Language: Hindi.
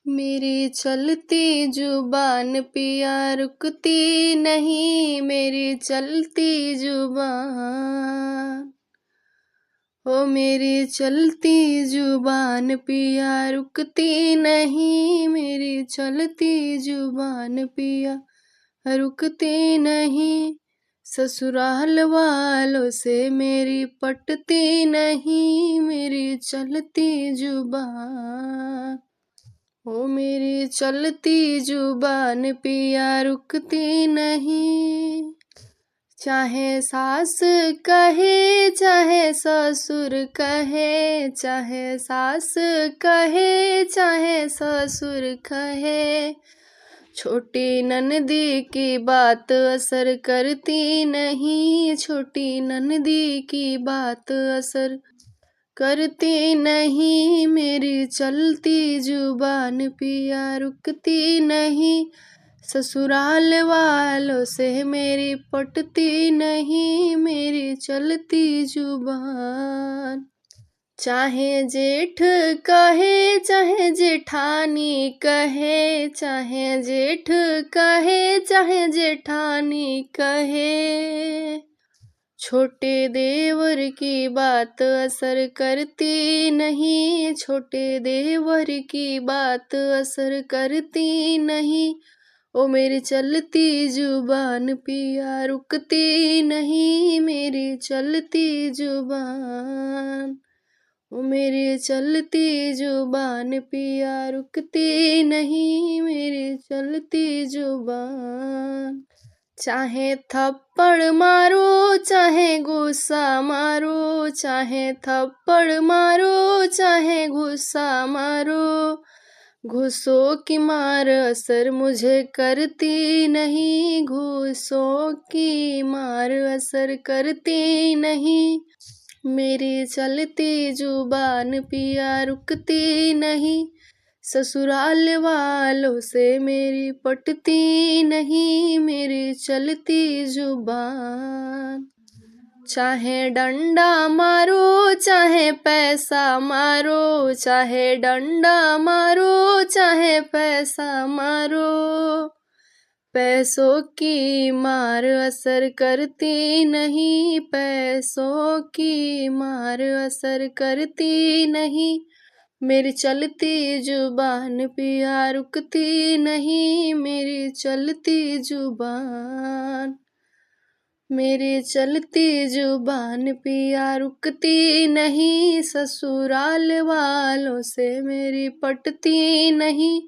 मेरी चलती जुबान पिया रुकती नहीं, मेरी चलती जुबान। ओ मेरी चलती जुबान पिया रुकती नहीं, मेरी चलती जुबान पिया रुकती नहीं। ससुराल वालों से मेरी पटती नहीं, मेरी चलती जुबान। ओ मेरी चलती जुबान पिया रुकती नहीं। चाहे सास कहे चाहे ससुर कहे, चाहे सास कहे चाहे ससुर कहे, छोटी ननदी की बात असर करती नहीं, छोटी ननदी की बात असर करती नहीं। मेरी चलती जुबान पिया रुकती नहीं, ससुराल वालों से मेरी पटती नहीं, मेरी चलती जुबान। चाहे जेठ कहे चाहे जेठानी कहे, चाहे जेठ कहे चाहे जेठानी कहे, छोटे देवर की बात असर करती नहीं, छोटे देवर की बात असर करती नहीं। ओ मेरी चलती जुबान पिया रुकती नहीं, मेरी चलती जुबान। ओ मेरी चलती जुबान पिया रुकती नहीं, मेरी चलती जुबान। चाहे थप्पड़ मारो चाहे गुस्सा मारो, चाहे थप्पड़ मारो चाहे गुस्सा मारो, घूसों की मार असर मुझे करती नहीं, घूसों की मार असर करती नहीं। मेरी चलती जुबान पिया रुकती नहीं, ससुराल वालों से मेरी पटती नहीं, मेरी चलती जुबान। चाहे डंडा मारो चाहे पैसा मारो, चाहे डंडा मारो चाहे पैसा मारो, पैसों की मार असर करती नहीं, पैसों की मार असर करती नहीं। मेरी चलती जुबान पिया रुकती नहीं, मेरी चलती जुबान। मेरी चलती जुबान पिया रुकती नहीं, ससुराल वालों से मेरी पटती नहीं,